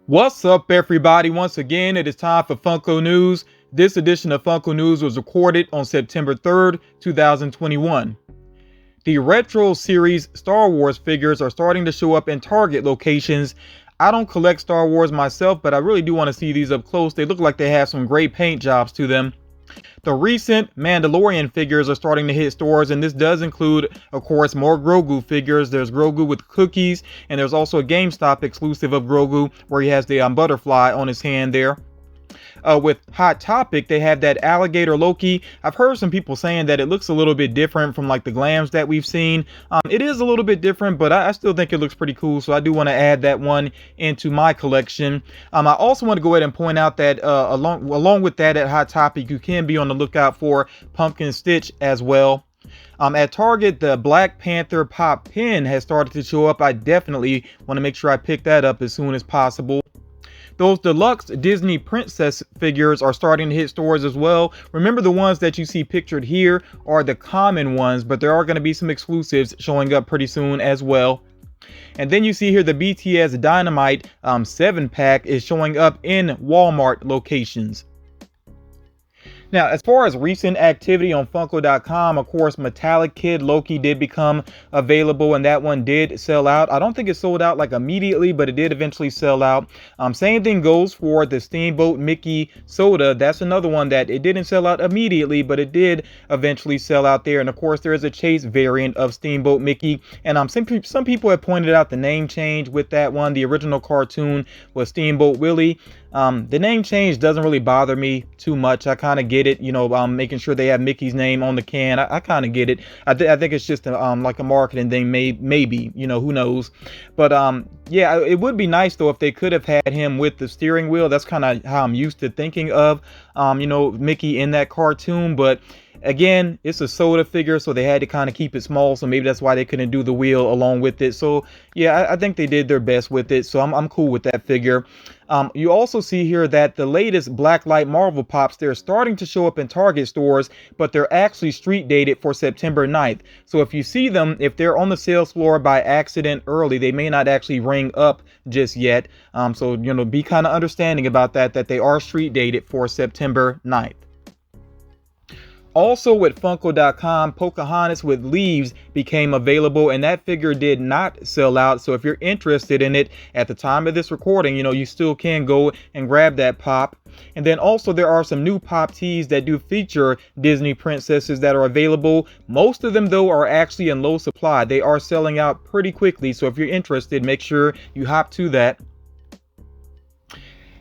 What's up, everybody? Once again, it is time for Funko News. This edition of Funko News was recorded on September 3rd, 2021. The Retro Series Star Wars figures are starting to show up in Target locations. I don't collect Star Wars myself, but I really do want to see these up close. They look like they have some great paint jobs to them. The recent Mandalorian figures are starting to hit stores, and this does include, of course, more Grogu figures. There's Grogu with cookies, and there's also a GameStop exclusive of Grogu where he has the butterfly on his hand there. With Hot Topic, they have that alligator Loki. I've heard some people saying that it looks a little bit different from like the glams that we've seen. It is a little bit different, but I still think it looks pretty cool, so I do want to add that one into my collection. I also want to go ahead and point out that along with that at Hot Topic, you can be on the lookout for Pumpkin Stitch as well. At Target, the Black Panther Pop Pin has started to show up. I definitely want to make sure I pick that up as soon as possible. Those deluxe Disney princess figures are starting to hit stores as well. Remember, the ones that you see pictured here are the common ones, but there are going to be some exclusives showing up pretty soon as well. And then you see here the BTS Dynamite 7-pack is showing up in Walmart locations. Now, as far as recent activity on Funko.com, of course, Metallic Kid Loki did become available, and that one did sell out. I don't think it sold out like immediately, but it did eventually sell out. Same thing goes for the Steamboat Mickey Soda. That's another one that it didn't sell out immediately, but it did eventually sell out there. And of course, there is a Chase variant of Steamboat Mickey. And some people have pointed out the name change with that one. The original cartoon was Steamboat Willie. The name change doesn't really bother me too much. I kind of get it, making sure they have Mickey's name on the can. I kind of get it. I think it's just like a marketing thing, maybe, who knows. But yeah, it would be nice though if they could have had him with the steering wheel. That's kind of how I'm used to thinking of, Mickey in that cartoon. But again, it's a soda figure, so they had to kind of keep it small, so maybe that's why they couldn't do the wheel along with it. So yeah, I think they did their best with it, so I'm cool with that figure. You also see here that the latest Blacklight Marvel Pops, they're starting to show up in Target stores, but they're actually street dated for September 9th. So if you see them, if they're on the sales floor by accident early, they may not actually ring up just yet. So, be kind of understanding about that they are street dated for September 9th. Also with Funko.com, Pocahontas with Leaves became available, and that figure did not sell out. So if you're interested in it at the time of this recording, you still can go and grab that pop. And then also there are some new pop tees that do feature Disney princesses that are available. Most of them though are actually in low supply. They are selling out pretty quickly. So if you're interested, make sure you hop to that.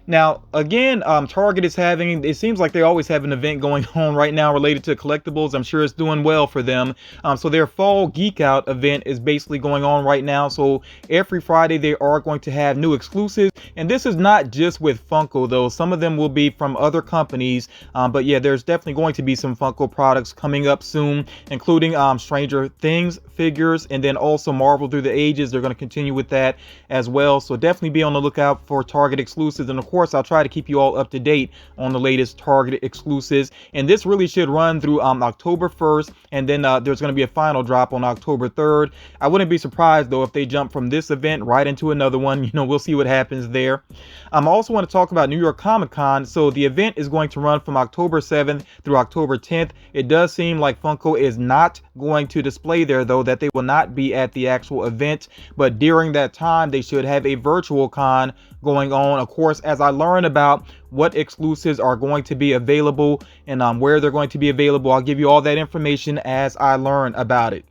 Now, again, Target is having, it seems like they always have an event going on right now related to collectibles. I'm sure it's doing well for them. So their Fall Geek Out event is basically going on right now. So every Friday they are going to have new exclusives. And this is not just with Funko though. Some of them will be from other companies. But yeah, there's definitely going to be some Funko products coming up soon, including Stranger Things figures, and then also Marvel Through the Ages. They're going to continue with that as well. So definitely be on the lookout for Target exclusives. And of course, I'll try to keep you all up to date on the latest Target exclusives, and this really should run through October 1st, and then there's going to be a final drop on October 3rd. I wouldn't be surprised though if they jump from this event right into another one. We'll see what happens there. I also want to talk about New York Comic Con. So the event is going to run from October 7th through October 10th. It does seem like Funko is not going to display there though, that they will not be at the actual event, but during that time they should have a virtual con going on. Of course, as I learn about what exclusives are going to be available and where they're going to be available, I'll give you all that information as I learn about it.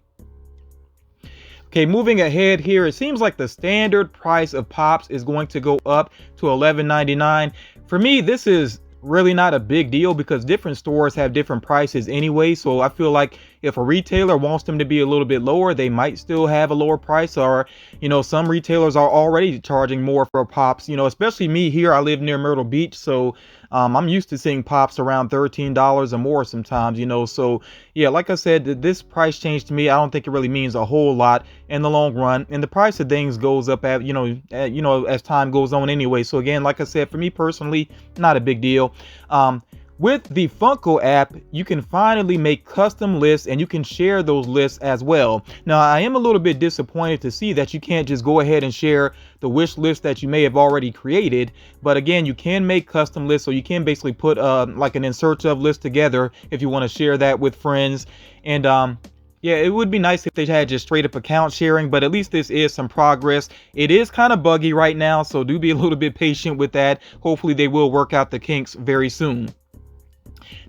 Okay, moving ahead here, it seems like the standard price of Pops is going to go up to $11.99. For me, this is really not a big deal because different stores have different prices anyway. So I feel like if a retailer wants them to be a little bit lower, they might still have a lower price, or some retailers are already charging more for Pops, especially me here. I live near Myrtle Beach, so I'm used to seeing Pops around $13 or more sometimes, so yeah, like I said, this price change to me, I don't think it really means a whole lot in the long run, and the price of things goes up as time goes on anyway. So again, like I said, for me personally, not a big deal. With the Funko app, you can finally make custom lists and you can share those lists as well. Now, I am a little bit disappointed to see that you can't just go ahead and share the wish list that you may have already created. But again, you can make custom lists, so you can basically put like an in search of list together if you want to share that with friends. And yeah, it would be nice if they had just straight up account sharing, but at least this is some progress. It is kind of buggy right now, so do be a little bit patient with that. Hopefully they will work out the kinks very soon.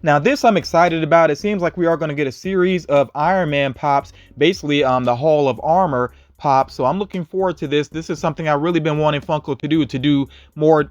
Now, this I'm excited about. It seems like we are going to get a series of Iron Man pops, basically the Hall of Armor pop. So I'm looking forward to this. This is something I've really been wanting Funko to do more,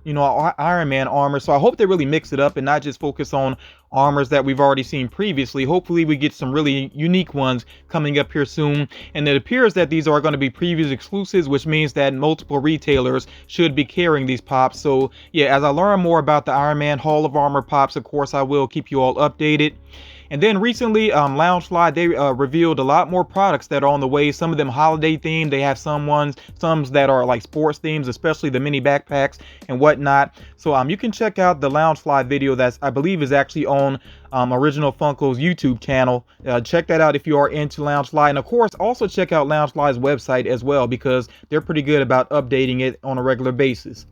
Iron Man armor. So I hope they really mix it up and not just focus on armors that we've already seen previously. Hopefully we get some really unique ones coming up here soon. And it appears that these are going to be previews exclusives, which means that multiple retailers should be carrying these pops. So yeah, as I learn more about the Iron Man Hall of Armor pops, of course, I will keep you all updated. And then recently, Loungefly, they revealed a lot more products that are on the way. Some of them holiday themed. They have some that are like sports themes, especially the mini backpacks and whatnot. So you can check out the Loungefly video that's, I believe, is actually on Original Funko's YouTube channel. Check that out if you are into Loungefly. And of course, also check out Loungefly's website as well, because they're pretty good about updating it on a regular basis.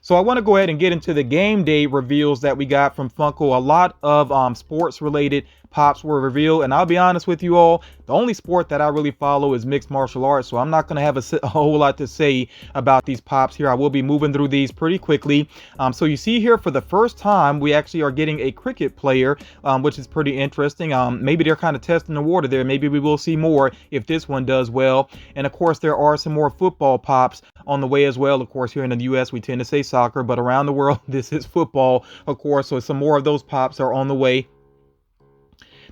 So I want to go ahead and get into the game day reveals that we got from Funko. A lot of sports related pops were revealed, and I'll be honest with you all, the only sport that I really follow is mixed martial arts, so I'm not going to have a whole lot to say about these pops here. I will be moving through these pretty quickly. So you see here, for the first time, we actually are getting a cricket player, which is pretty interesting. Maybe they're kind of testing the water there. Maybe we will see more if this one does well. And of course, there are some more football pops on the way as well. Of course, here in the US, we tend to say soccer, but around the world, this is football, of course. So some more of those pops are on the way.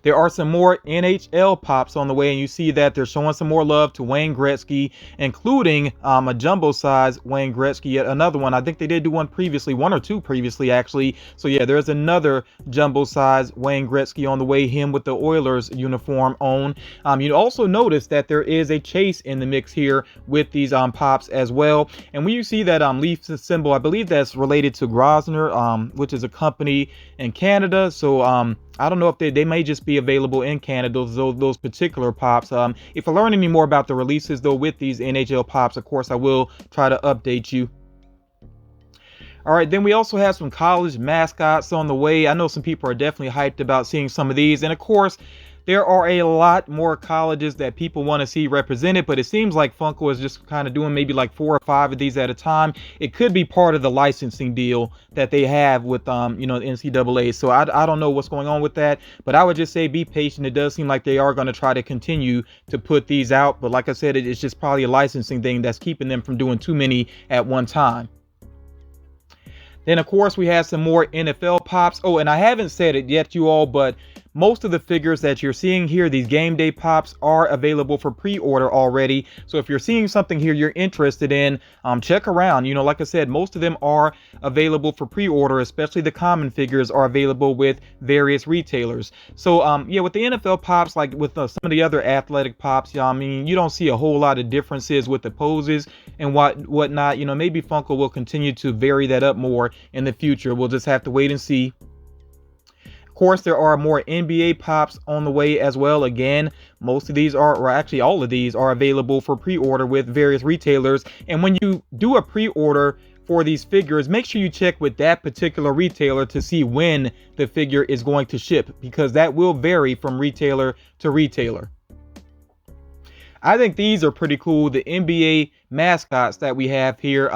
There are some more NHL pops on the way, and you see that they're showing some more love to Wayne Gretzky, including a jumbo size Wayne Gretzky, yet another one. I think they did do one previously, one or two previously actually. So yeah, there's another jumbo size Wayne Gretzky on the way, him with the Oilers uniform on. You also notice that there is a chase in the mix here with these pops as well. And when you see that leaf symbol, I believe that's related to Grosvenor, which is a company in Canada. So I don't know if they may just be available in Canada, those particular pops. If I learn any more about the releases though with these NHL pops, of course I will try to update you. All right, then we also have some college mascots on the way. I know some people are definitely hyped about seeing some of these, and of course there are a lot more colleges that people want to see represented, but it seems like Funko is just kind of doing maybe like 4 or 5 of these at a time. It could be part of the licensing deal that they have with, the NCAA. So I don't know what's going on with that, but I would just say be patient. It does seem like they are going to try to continue to put these out. But like I said, it's just probably a licensing thing that's keeping them from doing too many at one time. Then, of course, we have some more NFL pops. Oh, and I haven't said it yet, you all, but most of the figures that you're seeing here, these game day pops, are available for pre-order already. So if you're seeing something here you're interested in, check around. Like I said, most of them are available for pre-order, especially the common figures are available with various retailers. So yeah, with the NFL pops, like with some of the other athletic pops, I mean, you don't see a whole lot of differences with the poses and whatnot. Maybe Funko will continue to vary that up more in the future. We'll just have to wait and see. Of course, there are more NBA pops on the way as well. Again, most of these are, or actually all of these are available for pre-order with various retailers. And when you do a pre-order for these figures, make sure you check with that particular retailer to see when the figure is going to ship, because that will vary from retailer to retailer. I think these are pretty cool. The NBA mascots that we have here,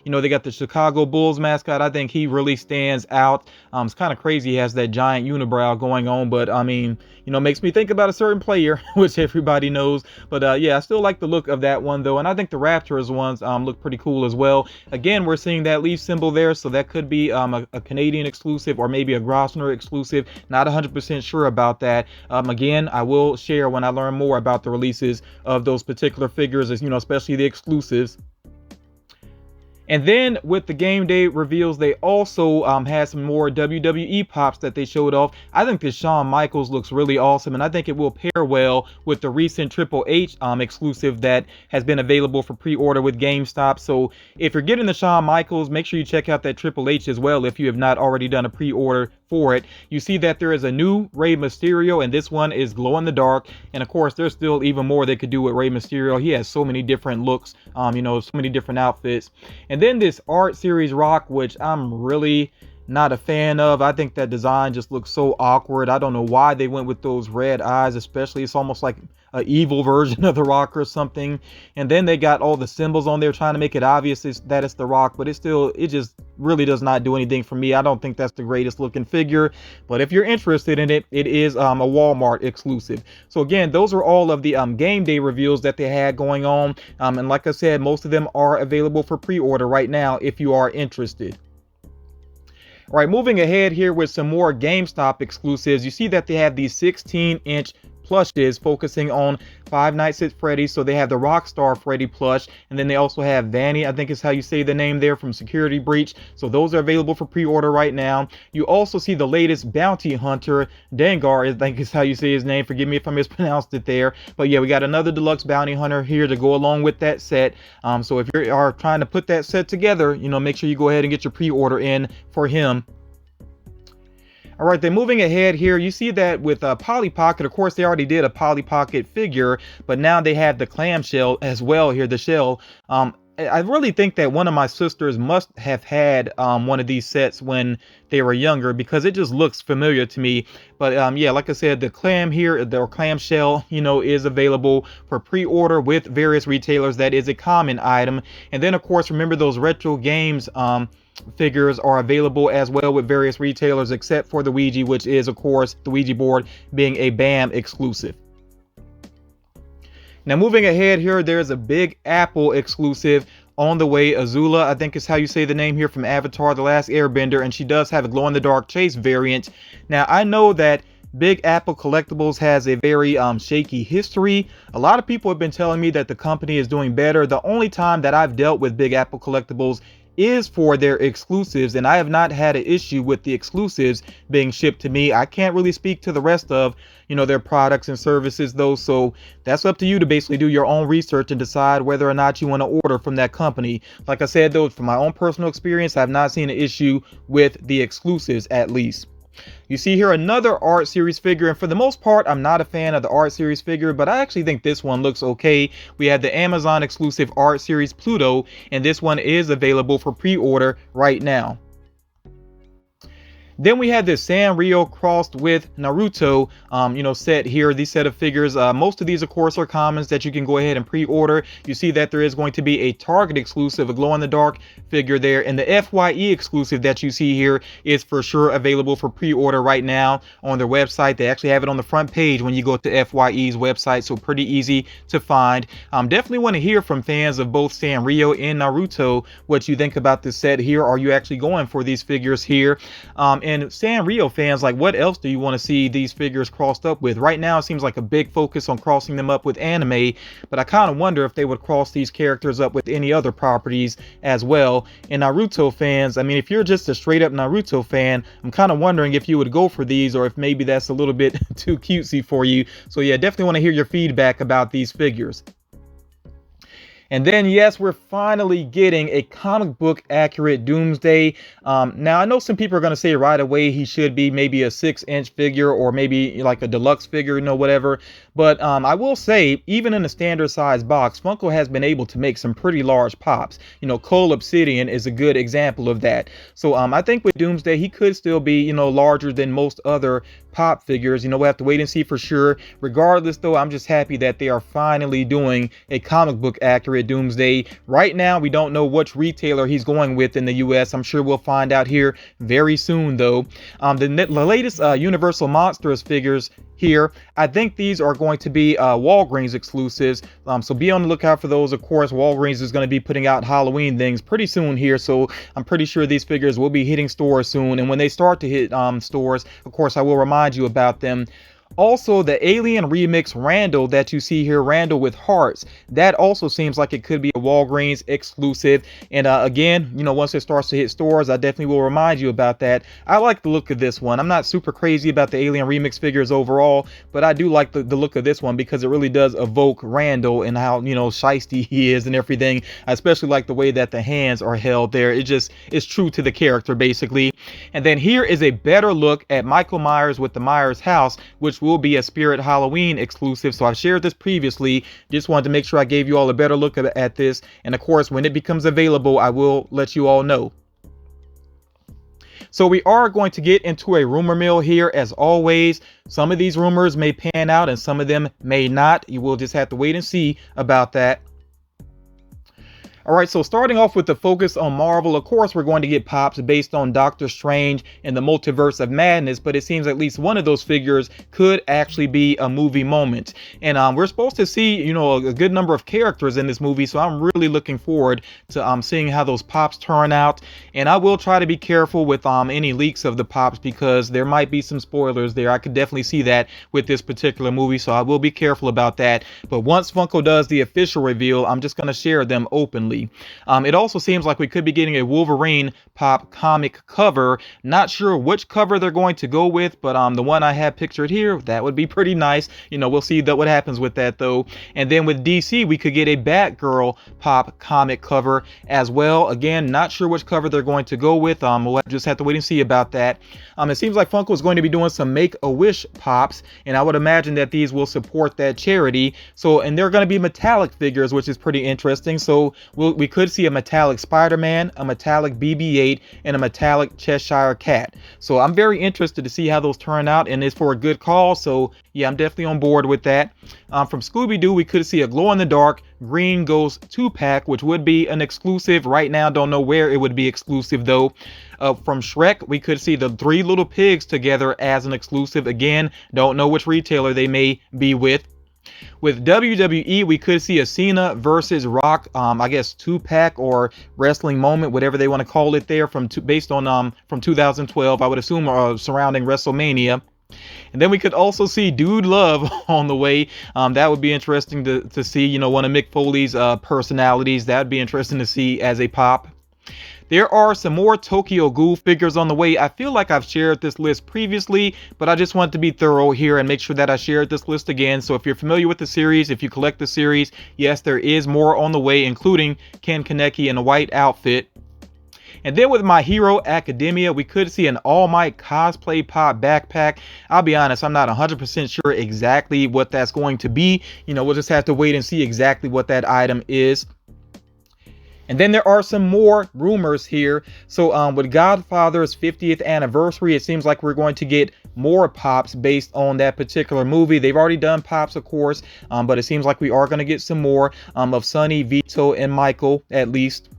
they got the Chicago Bulls mascot. I think he really stands out. It's kind of crazy. He has that giant unibrow going on, but I mean, makes me think about a certain player, which everybody knows. But yeah, I still like the look of that one though, and I think the Raptors ones look pretty cool as well. Again, we're seeing that leaf symbol there, so that could be a Canadian exclusive or maybe a Grosvenor exclusive. Not 100% sure about that. Again, I will share when I learn more about the releases of those particular figures, as especially the exclusives. And then with the game day reveals, they also had some more WWE pops that they showed off. I think the Shawn Michaels looks really awesome, and I think it will pair well with the recent Triple H exclusive that has been available for pre-order with GameStop. So if you're getting the Shawn Michaels, make sure you check out that Triple H as well if you have not already done a pre-order for it. You see that there is a new Rey Mysterio, and this one is glow in the dark. And of course, there's still even more they could do with Rey Mysterio. He has so many different looks, so many different outfits. And then this Art Series Rock, which I'm really not a fan of. I think that design just looks so awkward. I don't know why they went with those red eyes, especially. It's almost like an evil version of the Rock or something. And then they got all the symbols on there trying to make it obvious that it's the Rock, but it just really does not do anything for me. I don't think that's the greatest looking figure, but if you're interested in it, it is a Walmart exclusive. So again, those are all of the game day reveals that they had going on, and like I said, most of them are available for pre-order right now if you are interested. All right, moving ahead here with some more GameStop exclusives. You see that they have these 16-inch plushes focusing on Five Nights at Freddy's. So they have the Rockstar Freddy plush, and then they also have Vanny, I think is how you say the name there, from Security Breach. So those are available for pre-order right now. You also see the latest Bounty Hunter, Dengar, I think is how you say his name. Forgive me if I mispronounced it there. But yeah, we got another deluxe Bounty Hunter here to go along with that set. So if you are trying to put that set together, make sure you go ahead and get your pre-order in for him. All right, then moving ahead here, you see that with Polly Pocket, of course, they already did a Polly Pocket figure, but now they have the clamshell as well here, the shell. I really think that one of my sisters must have had one of these sets when they were younger, because it just looks familiar to me. But yeah, like I said, the clam here, the clamshell, is available for pre-order with various retailers. That is a common item. And then, of course, remember those retro games figures are available as well with various retailers, except for the Ouija, which is, of course, the Ouija board being a BAM exclusive. Now moving ahead here, there's a Big Apple exclusive on the way. Azula, I think is how you say the name here, from Avatar: The Last Airbender, and she does have a glow-in-the-dark chase variant. Now I know that Big Apple Collectibles has a very shaky history. A lot of people have been telling me that the company is doing better. The only time that I've dealt with Big Apple Collectibles is for their exclusives, and I have not had an issue with the exclusives being shipped to me. I can't really speak to the rest of their products and services though, so that's up to you to basically do your own research and decide whether or not you want to order from that company. Like I said though, from my own personal experience, I've not seen an issue with the exclusives, at least. You see here another Art Series figure, and for the most part, I'm not a fan of the Art Series figure, but I actually think this one looks okay. We have the Amazon exclusive Art Series Pluto, and this one is available for pre-order right now. Then we have this Sanrio crossed with Naruto, set here. These set of figures, most of these, of course, are commons that you can go ahead and pre-order. You see that there is going to be a Target exclusive, a glow-in-the-dark figure there, and the FYE exclusive that you see here is for sure available for pre-order right now on their website. They actually have it on the front page when you go to FYE's website, so pretty easy to find. Definitely want to hear from fans of both Sanrio and Naruto what you think about this set here. Are you actually going for these figures here? And Sanrio fans, like, what else do you want to see these figures crossed up with? Right now, it seems like a big focus on crossing them up with anime, but I kind of wonder if they would cross these characters up with any other properties as well. And Naruto fans, I mean, if you're just a straight up Naruto fan, I'm kind of wondering if you would go for these, or if maybe that's a little bit too cutesy for you. So yeah, definitely want to hear your feedback about these figures. And then, yes, we're finally getting a comic book accurate Doomsday. Now, I know some people are going to say right away he should be maybe a 6-inch figure, or maybe like a deluxe figure, whatever. But I will say, even in a standard size box, Funko has been able to make some pretty large pops. Cole Obsidian is a good example of that. So I think with Doomsday, he could still be, larger than most other pop figures. We'll have to wait and see for sure. Regardless, though, I'm just happy that they are finally doing a comic book accurate Doomsday. Right now, we don't know which retailer he's going with in the US. I'm sure we'll find out here very soon, though. The latest Universal Monsters figures here, I think these are going to be Walgreens exclusives, so be on the lookout for those. Of course, Walgreens is going to be putting out Halloween things pretty soon here, so I'm pretty sure these figures will be hitting stores soon. And when they start to hit stores, of course, I will remind you about them. Also, the Alien Remix Randall that you see here, Randall with hearts, that also seems like it could be a Walgreens exclusive. And again, once it starts to hit stores, I definitely will remind you about that. I like the look of this one. I'm not super crazy about the Alien Remix figures overall, but I do like the look of this one because it really does evoke Randall and how, shiesty he is and everything. I especially like the way that the hands are held there. It's true to the character, basically. And then here is a better look at Michael Myers with the Myers house, which will be a Spirit Halloween exclusive. So I've shared this previously. Just wanted to make sure I gave you all a better look at this. And of course, when it becomes available, I will let you all know. So we are going to get into a rumor mill here as always. Some of these rumors may pan out and some of them may not. You will just have to wait and see about that. All right, so starting off with the focus on Marvel, of course, we're going to get pops based on Doctor Strange and the Multiverse of Madness, but it seems at least one of those figures could actually be a movie moment. And we're supposed to see, a good number of characters in this movie, so I'm really looking forward to seeing how those pops turn out. And I will try to be careful with any leaks of the pops because there might be some spoilers there. I could definitely see that with this particular movie, so I will be careful about that. But once Funko does the official reveal, I'm just going to share them openly. It also seems like we could be getting a Wolverine pop comic cover. Not sure which cover they're going to go with, but the one I have pictured here, that would be pretty nice. We'll see what happens with that though. And then with DC, we could get a Batgirl pop comic cover as well. Again, not sure which cover they're going to go with. We'll just have to wait and see about that. It seems like Funko is going to be doing some Make-A-Wish pops, and I would imagine that these will support that charity. So, and they're going to be metallic figures, which is pretty interesting. So we could see a metallic Spider-Man, a metallic BB-8, and a metallic Cheshire Cat. So I'm very interested to see how those turn out, and it's for a good cause. So yeah, I'm definitely on board with that. From Scooby-Doo, we could see a glow-in-the-dark Green Ghost 2-pack, which would be an exclusive. Right now, don't know where it would be exclusive though. From Shrek, we could see the Three Little Pigs together as an exclusive. Again, don't know which retailer they may be with. With WWE, we could see a Cena versus Rock, I guess 2-pack or wrestling moment, whatever they want to call it there, based on from 2012. I would assume surrounding WrestleMania. And then we could also see Dude Love on the way. That would be interesting to see, one of Mick Foley's personalities. That would be interesting to see as a pop. There are some more Tokyo Ghoul figures on the way. I feel like I've shared this list previously, but I just want to be thorough here and make sure that I shared this list again. So if you're familiar with the series, if you collect the series, yes, there is more on the way, including Ken Kaneki in a white outfit. And then with My Hero Academia, we could see an All Might cosplay pop backpack. I'll be honest, I'm not 100% sure exactly what that's going to be. We'll just have to wait and see exactly what that item is. And then there are some more rumors here. So with Godfather's 50th anniversary, it seems like we're going to get more pops based on that particular movie. They've already done pops, of course, but it seems like we are going to get some more of Sonny, Vito, and Michael, at least.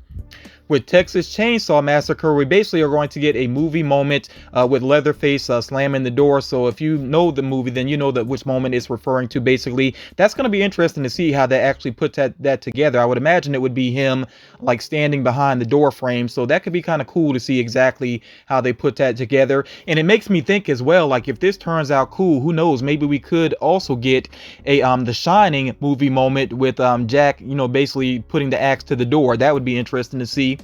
With Texas Chainsaw Massacre, we basically are going to get a movie moment with Leatherface slamming the door. So if you know the movie, then you know which moment it's referring to. Basically, that's going to be interesting to see how they actually put that together. I would imagine it would be him like standing behind the door frame. So that could be kind of cool to see exactly how they put that together. And it makes me think as well, like if this turns out cool, who knows? Maybe we could also get a The Shining movie moment with Jack, basically putting the axe to the door. That would be interesting to see.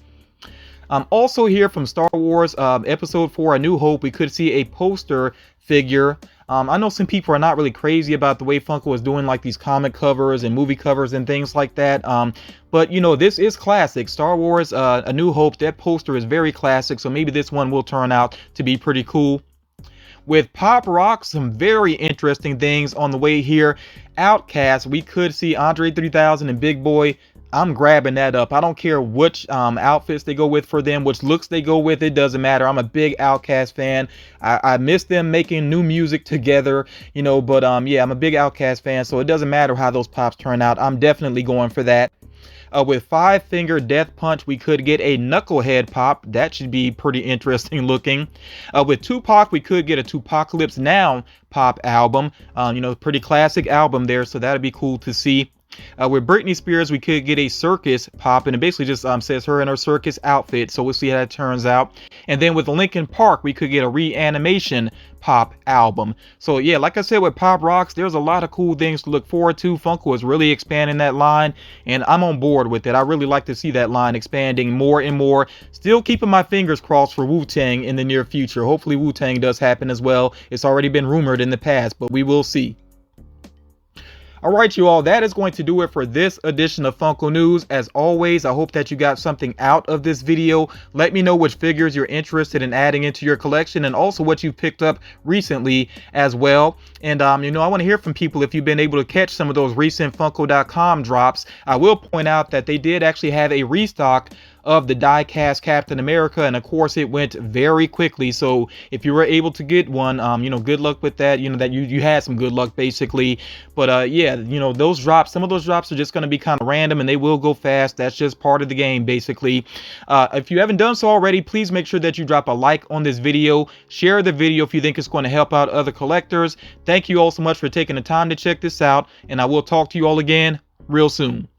Also here from Star Wars Episode 4 A New Hope, we could see a poster figure. I know some people are not really crazy about the way Funko is doing like these comic covers and movie covers and things like that. But this is classic. Star Wars A New Hope, that poster is very classic. So maybe this one will turn out to be pretty cool. With Pop Rock, some very interesting things on the way here. Outcast, we could see Andre 3000 and Big Boy. I'm grabbing that up. I don't care which outfits they go with for them, which looks they go with. It doesn't matter. I'm a big Outkast fan. I miss them making new music together, but yeah, I'm a big Outkast fan, so it doesn't matter how those pops turn out. I'm definitely going for that. With Five Finger Death Punch, we could get a Knucklehead pop. That should be pretty interesting looking. With Tupac, we could get a Tupacalypse Now pop album. Pretty classic album there, so that'd be cool to see. With Britney Spears, we could get a circus pop, and it basically just says her in her circus outfit. So we'll see how that turns out. And then with Linkin Park, we could get a Reanimation Pop album. So yeah, like I said, with Pop Rocks, there's a lot of cool things to look forward to. Funko is really expanding that line, and I'm on board with it. I really like to see that line expanding more and more. Still keeping my fingers crossed for Wu-Tang in the near future. Hopefully Wu-Tang does happen as well. It's already been rumored in the past, but we will see. Alright, you all, that is going to do it for this edition of Funko News. As always, I hope that you got something out of this video. Let me know which figures you're interested in adding into your collection, and also what you've picked up recently as well. And you know, I want to hear from people if you've been able to catch some of those recent Funko.com drops. I will point out that they did actually have a restock of the die-cast Captain America, and of course it went very quickly. So if you were able to get one, you know, good luck with that. You know, that you had some good luck basically. But yeah, you know, those drops, some of those drops are just going to be kind of random, and they will go fast. That's just part of the game basically. If you haven't done so already, please make sure that you drop a like on this video, share the video if you think it's going to help out other collectors. Thank you all so much for taking the time to check this out, and I will talk to you all again real soon.